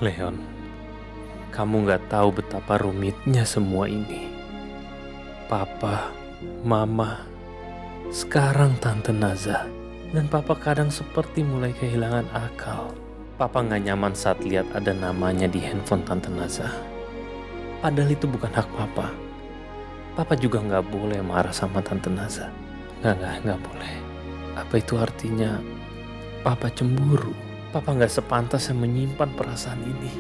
Leon, kamu gak tahu betapa rumitnya semua ini. Papa, Mama, sekarang Tante Naza, dan Papa kadang seperti mulai kehilangan akal. Papa gak nyaman saat lihat ada namanya di handphone Tante Naza. Padahal itu bukan hak Papa. Papa juga gak boleh marah sama Tante Naza. Gak boleh. Apa itu artinya Papa cemburu? Papa gak sepantasnya menyimpan perasaan ini.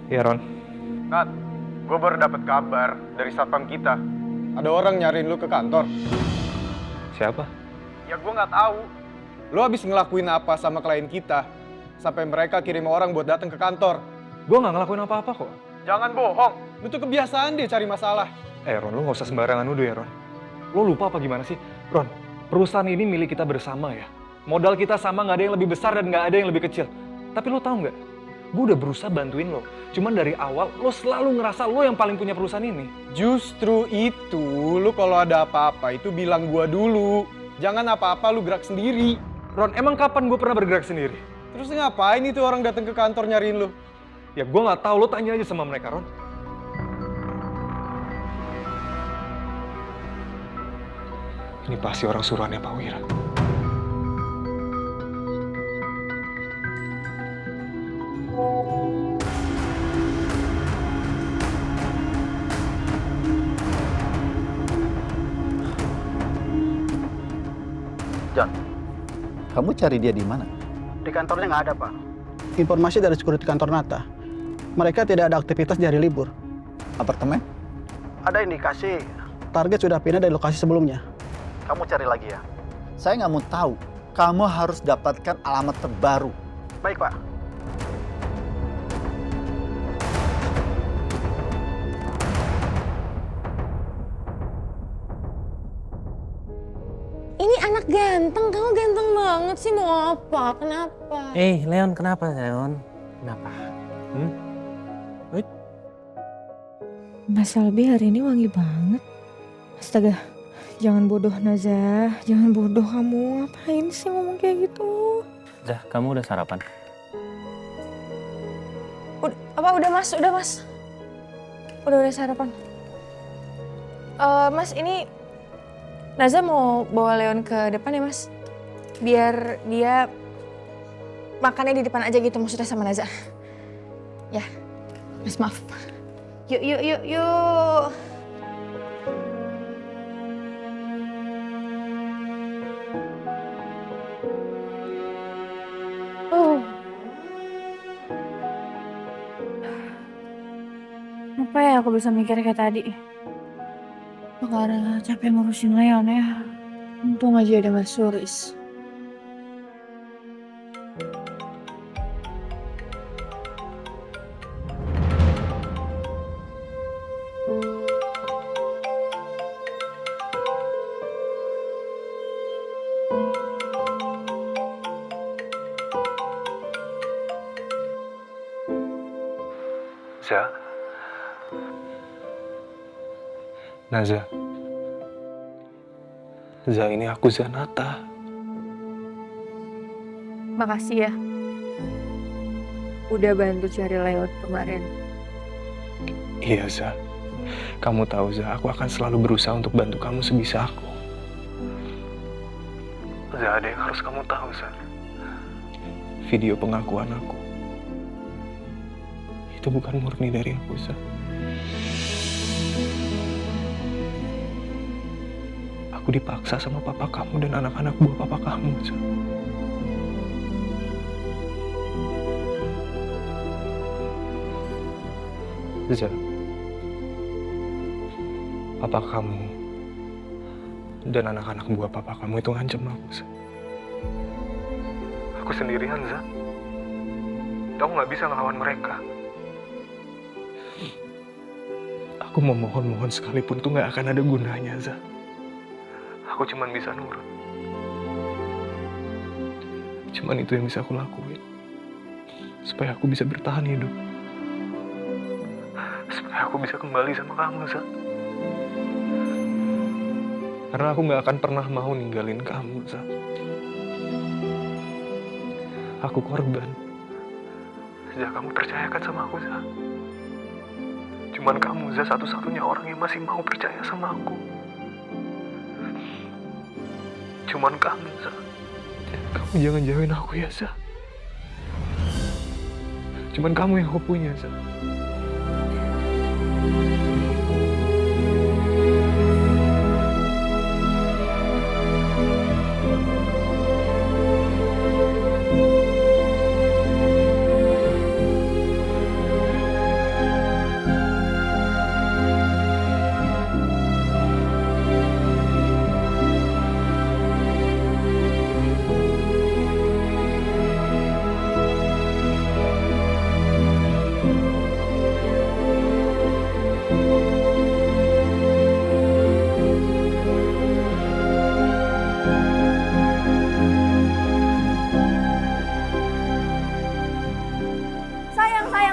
Iya Ron, Nat, gue baru dapat kabar dari satpam kita. Ada orang nyariin lu ke kantor. siapa? Ya gue nggak tahu. Lu habis ngelakuin apa sama klien kita sampai mereka kirim orang buat datang ke kantor? Gue nggak ngelakuin apa-apa kok. Jangan bohong. Lu tuh kebiasaan deh cari masalah. Ron, lu nggak usah sembarangan nuduh ya Ron. Lu lupa apa gimana sih? Ron, perusahaan ini milik kita bersama ya. Modal kita sama, nggak ada yang lebih besar dan nggak ada yang lebih kecil. Tapi lu tahu nggak? Gue udah berusaha bantuin lo. Cuman dari awal lo selalu ngerasa lo yang paling punya perusahaan ini. Justru itu, lu kalau ada apa-apa itu bilang gua dulu. Jangan apa-apa lu gerak sendiri. Ron, emang kapan gue pernah bergerak sendiri? Terus ngapain itu orang datang ke kantor nyariin lu? Ya gue nggak tahu, lo tanya aja sama mereka Ron. Ini pasti orang suruhannya Pak Wira. John, kamu cari dia di mana? Di kantornya nggak ada, Pak. Informasi dari security kantor Nata. Mereka tidak ada aktivitas di hari libur. Apartemen? Ada indikasi. Target sudah pindah dari lokasi sebelumnya. Kamu cari lagi ya. Saya nggak mau tahu. Kamu harus dapatkan alamat terbaru. Baik, Pak. Ini anak ganteng, kamu ganteng banget sih, mau apa? Kenapa? Leon, kenapa Leon? Kenapa? Mas Albi hari ini wangi banget. Astaga, jangan bodoh Naza, jangan bodoh kamu. Ngapain sih ngomong kayak gitu? Zah, kamu udah sarapan? Udah mas? Udah sarapan. Mas, ini Naza mau bawa Leon ke depan ya mas? Biar dia makannya di depan aja gitu, maksudnya sama Naza. Ya, mas maaf. Yuk. Apa ya aku bisa mikir kayak tadi? Karena capek ngurusin Leon ya. Untung aja ada Mas Suris. Zah. Naza. Zah, ini aku Zanata. Makasih ya. Udah bantu cari Leon kemarin. Iya Zah. Kamu tahu Zah, aku akan selalu berusaha untuk bantu kamu sebisa aku. Zah, ada yang harus kamu tahu Zah. Video pengakuan aku itu bukan murni dari aku Zah. Aku dipaksa sama papa kamu dan anak-anak buah papa kamu Zah. Zah, papa kamu dan anak-anak buah papa kamu itu ngancam aku Zah. Aku sendirian Zah. Aku nggak bisa ngelawan mereka. Aku memohon-mohon sekalipun tuh nggak akan ada gunanya, Zah. Aku cuman bisa nurut. Cuman itu yang bisa aku lakuin. Supaya aku bisa bertahan hidup. Supaya aku bisa kembali sama kamu, Sa. Karena aku gak akan pernah mau ninggalin kamu, Sa. Aku korban. Sejak kamu percayakan sama aku, Sa. Cuman kamu, Za, satu-satunya orang yang masih mau percaya sama aku. Cuman kamu, Za. Kamu jangan jauhin aku ya, Za. Cuman kamu yang aku punya, Za.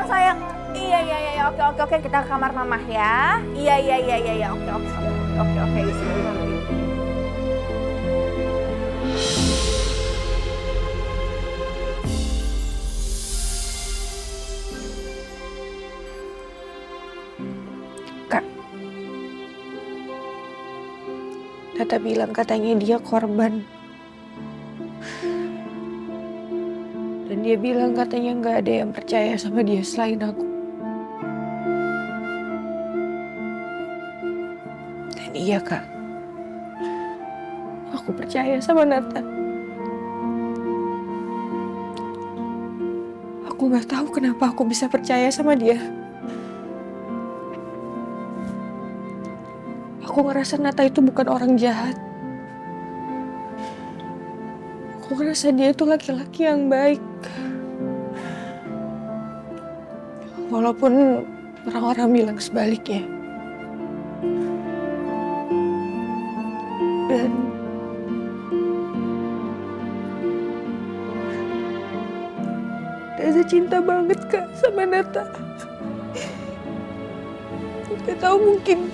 Sayang. Iya. Oke, kita ke kamar mama ya. Iya. Oke. Bismillah. Kak, Tata bilang katanya dia korban. Dan dia bilang katanya nggak ada yang percaya sama dia selain aku. Dan iya, Kak. Aku percaya sama Nata. Aku nggak tahu kenapa aku bisa percaya sama dia. Aku ngerasa Nata itu bukan orang jahat. Aku ngerasa dia itu laki-laki yang baik. Walaupun orang-orang bilang sebaliknya. Dan Neza cinta banget, Kak, sama Nata. Gak tahu mungkin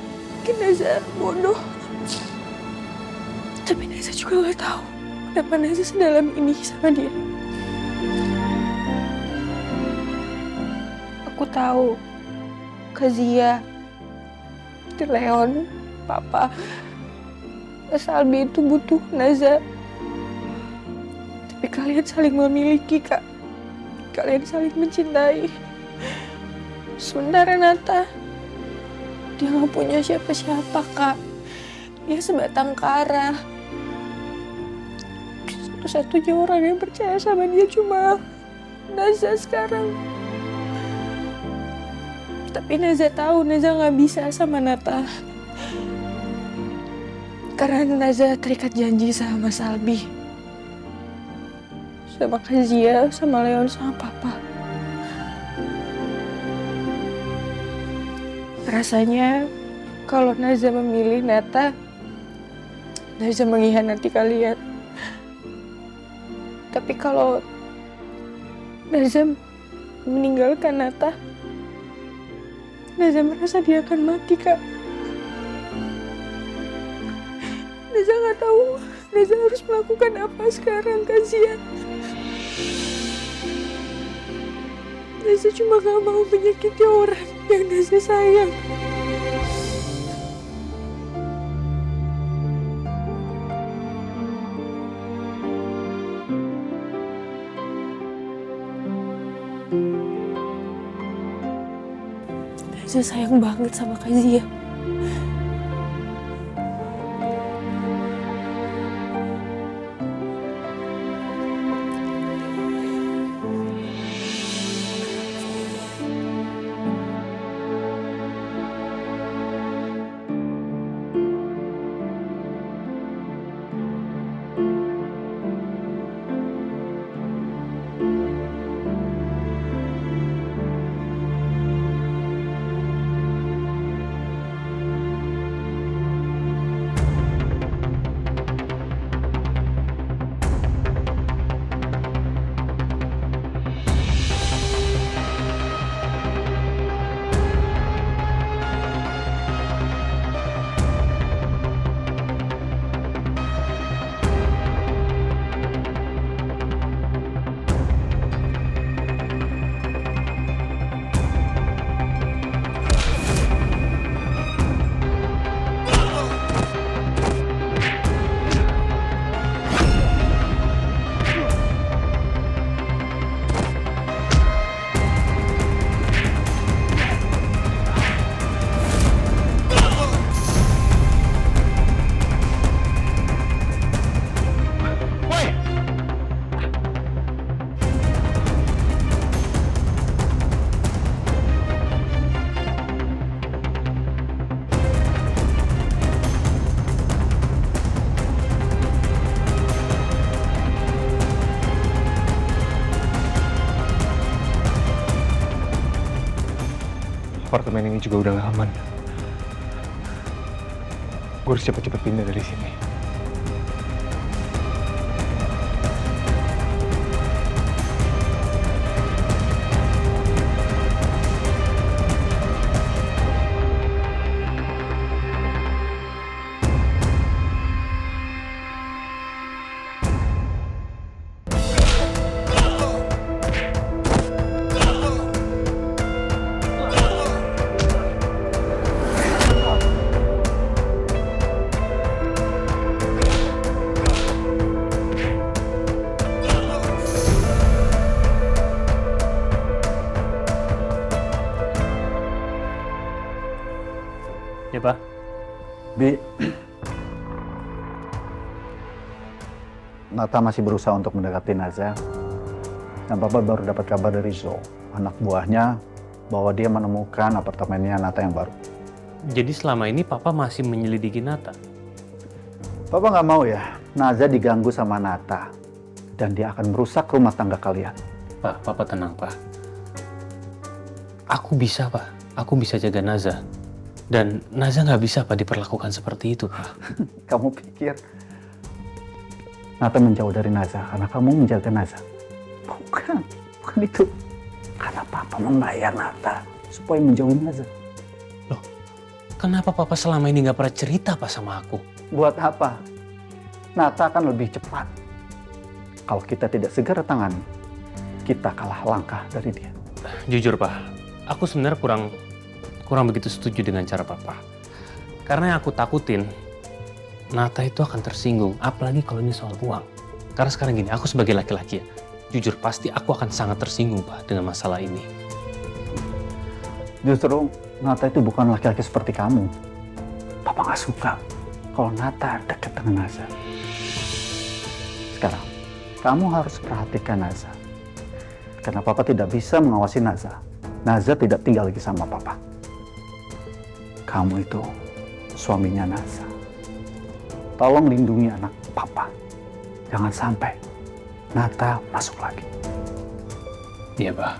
Neza bodoh. Tapi Neza juga gak tahu kenapa Neza sedalam ini sama dia. Aku tahu Zia, Leon, Papa, Salbi itu butuh Neza. Tapi kalian saling memiliki, Kak. Kalian saling mencintai. Sementara Nata, dia gak punya siapa-siapa, Kak. Dia sebatang kara. Satu-satunya orang yang percaya sama dia cuma Neza sekarang. Tapi Neza tahu Neza gak bisa sama Nata. Karena Neza terikat janji sama Salbi. Sama Zia, sama Leon, sama Papa. Rasanya kalau Neza memilih Nata, Neza mengkhianati kalian. Tapi kalau Neza meninggalkan Nata, Neza merasa dia akan mati, Kak. Neza nggak tahu Neza harus melakukan apa sekarang, Kak Zia. Neza cuma gak mau menyakiti orang yang Neza sayang. Neza sayang banget sama Kak Zia. Apartemen ini juga udah gak aman. Gue harus cepet-cepet pindah dari sini. Ya, Pak. Bi, Nata masih berusaha untuk mendekati Naza. Dan Papa baru dapat kabar dari Zo, anak buahnya, bahwa dia menemukan apartemennya Nata yang baru. Jadi selama ini Papa masih menyelidiki Nata? Papa nggak mau ya, Naza diganggu sama Nata. Dan dia akan merusak rumah tangga kalian. Pak, Papa tenang, Pak. Aku bisa, Pak. Aku bisa jaga Naza. Dan Naza nggak bisa, Pak, diperlakukan seperti itu, Pak. Kamu pikir Nata menjauh dari Naza karena kamu menjaga Naza? Bukan itu. Karena Papa membayar Nata supaya menjauhi Naza. Loh, kenapa Papa selama ini nggak pernah cerita, Pak, sama aku? Buat apa? Nata akan lebih cepat. Kalau kita tidak segera tangani, kita kalah langkah dari dia. Jujur, Pak, aku sebenarnya kurang begitu setuju dengan cara Papa. Karena yang aku takutin, Nata itu akan tersinggung, apalagi kalau ini soal uang. Karena sekarang gini, aku sebagai laki-laki ya, jujur pasti aku akan sangat tersinggung, Pak, dengan masalah ini. Justru Nata itu bukan laki-laki seperti kamu. Papa gak suka kalau Nata dekat dengan Naza. Sekarang, kamu harus perhatikan Naza. Karena Papa tidak bisa mengawasi Naza. Naza tidak tinggal lagi sama Papa. Kamu itu suaminya Naza. Tolong lindungi anak Papa. Jangan sampai Nata masuk lagi. Iya, Pak.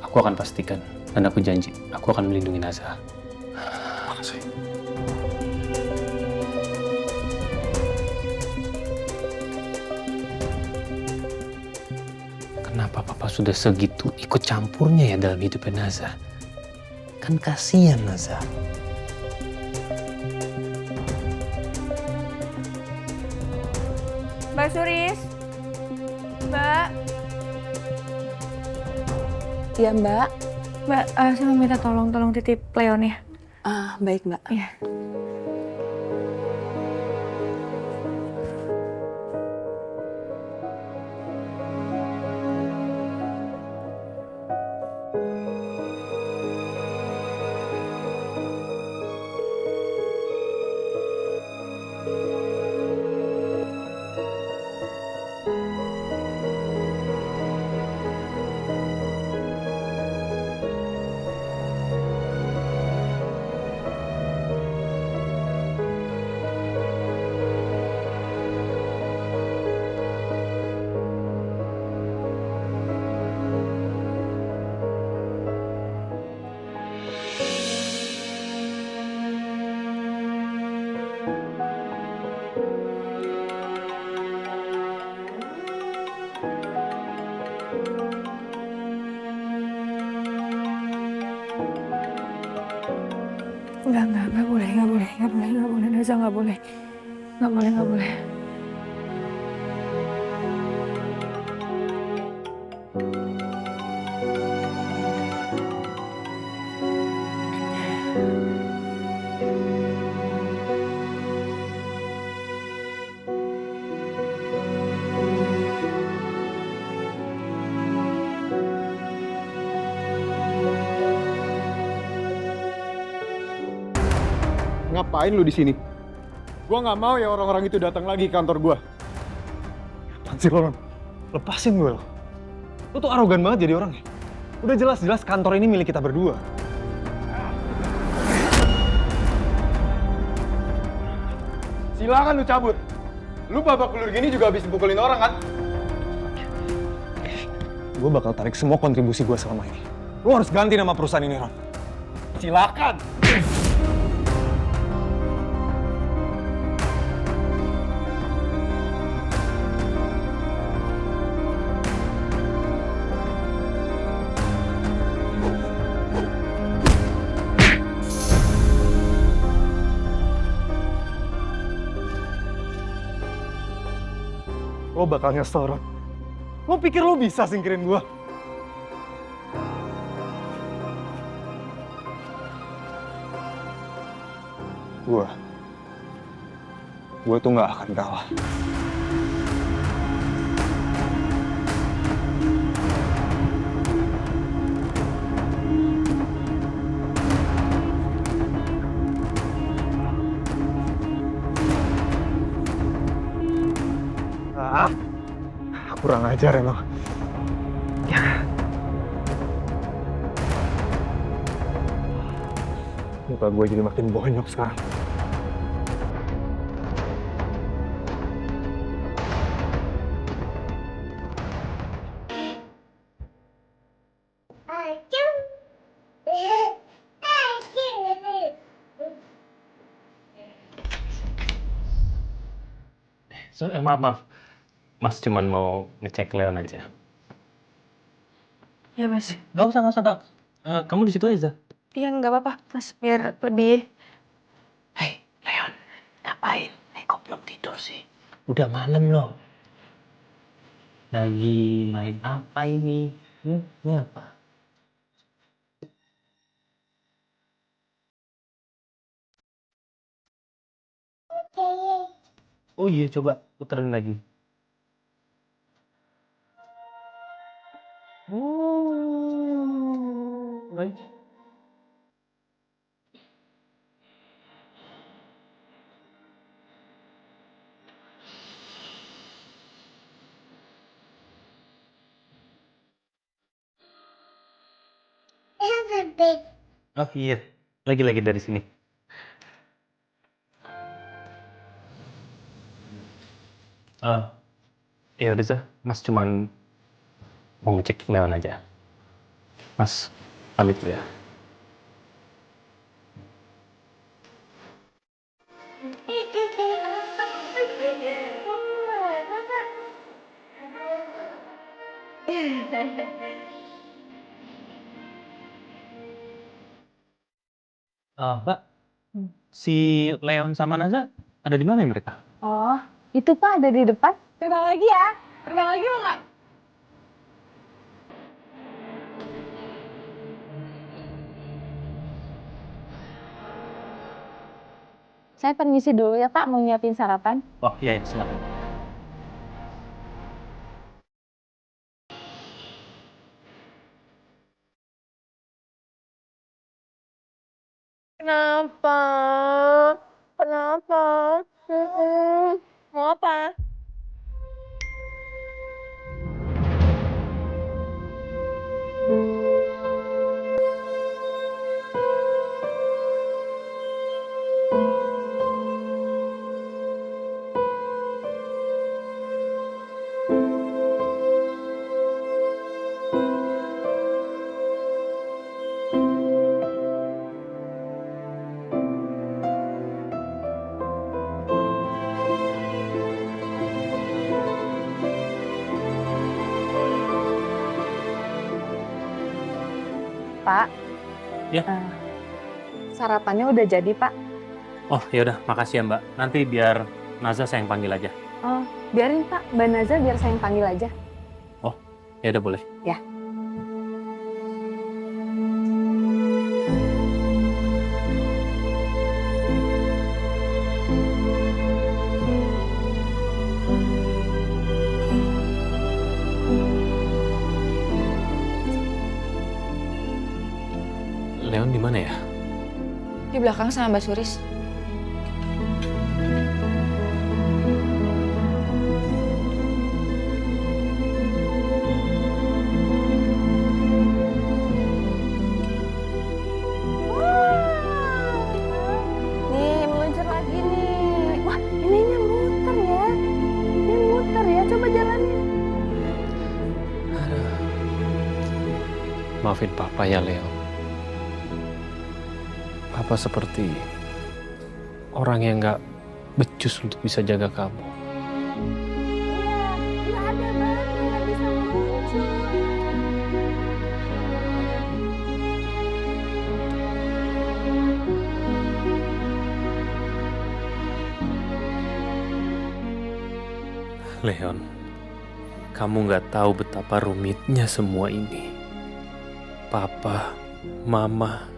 Aku akan pastikan. Dan aku janji, aku akan melindungi Naza. Makasih. Kenapa Papa sudah segitu ikut campurnya ya dalam hidupnya Naza? Kan kasihan Naza. Mbak Suris. Mbak. Iya, Mbak. Mbak, saya mau minta tolong titip Leon ya. Baik, Mbak. Iya. Enggak boleh, Naza nggak boleh. Nggak boleh. Ngapain lu di sini? Gua nggak mau ya orang-orang itu datang lagi ke kantor gua. Apaan sih lo, Ron? Lepasin gue lo. Lo tuh arogan banget jadi orang ya. Udah jelas-jelas kantor ini milik kita berdua. Silakan lu cabut. Lu babak belur gini juga habis pukulin orang kan? Gue bakal tarik semua kontribusi gue selama ini. Lo harus ganti nama perusahaan ini, Ron. Silakan. Lo bakal nyesel, Ron. Lo pikir lo bisa singkirin gue? Gue tuh nggak akan kalah. Kurang ajar emang. Muka gue jadi makin bonyok sekarang. Maaf. Mas cuman mau ngecek Leon aja. Ya mas. Gak usah. Kamu di situ aja. Iya nggak apa-apa mas, biar lebih. Hei, Leon, ngapain? Kok belum tidur sih? Udah malam loh. Lagi main apa ini? Ini apa? Oh iya, coba puterin lagi. Baik. Oh iya, lagi dari sini. Ya udah sih, Mas cuman mau ngecek Leon aja. Mas, pamit dulu ya. Mbak, si Leon sama Naza ada di mana ya mereka? Oh, itu Pak ada di depan. Terbang lagi ya. Terbang lagi mau nggak? Saya permisi dulu ya Pak, mau nyiapin sarapan. Oh iya, silakan. Kenapa? Kenapa? Mau apa? Pak. Ya. Sarapannya udah jadi Pak. Oh ya udah, makasih ya Mbak. Nanti biar Naza saya yang panggil aja. Oh, biarin Pak, Mbak Naza biar saya yang panggil aja. Oh, ya udah boleh. Ya. Leon di mana ya? Di belakang sama Mbak Suris. Nih, meluncur lagi nih. Wah, ininya muter ya. Ini muter ya, coba jalanin. Maafin Papa ya, Leon. Papa seperti orang yang gak becus untuk bisa jaga kamu. Iya, nggak ada banget yang bisa muncul. Leon, kamu gak tahu betapa rumitnya semua ini. Papa, Mama,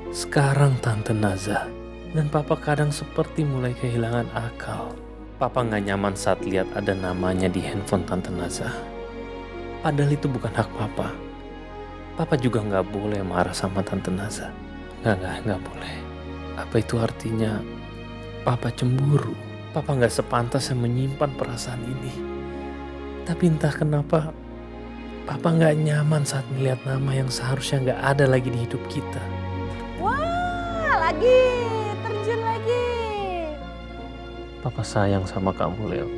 sekarang Tante Naza, dan Papa kadang seperti mulai kehilangan akal. Papa gak nyaman saat lihat ada namanya di handphone Tante Naza. Padahal itu bukan hak Papa. Papa juga gak boleh marah sama Tante Naza. Gak boleh. Apa itu artinya Papa cemburu? Papa gak sepantasnya menyimpan perasaan ini. Tapi entah kenapa Papa gak nyaman saat melihat nama yang seharusnya gak ada lagi di hidup kita. Wah, lagi terjun lagi. Papa sayang sama kamu, Leo.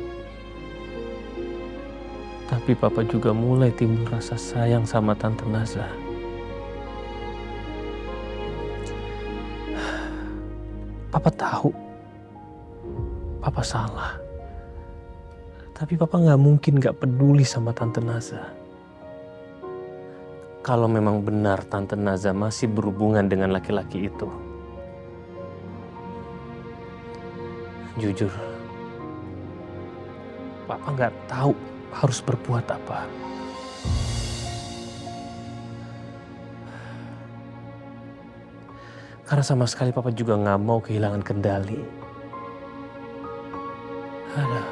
Tapi Papa juga mulai timbul rasa sayang sama Tante Naza. Papa tahu Papa salah. Tapi Papa gak mungkin gak peduli sama Tante Naza. Kalau memang benar Tante Naza masih berhubungan dengan laki-laki itu. Jujur, Papa gak tahu harus berbuat apa. Karena sama sekali Papa juga gak mau kehilangan kendali. Aduh.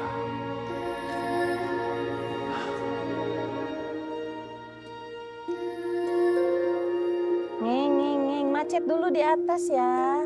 Ngeng, macet dulu di atas ya.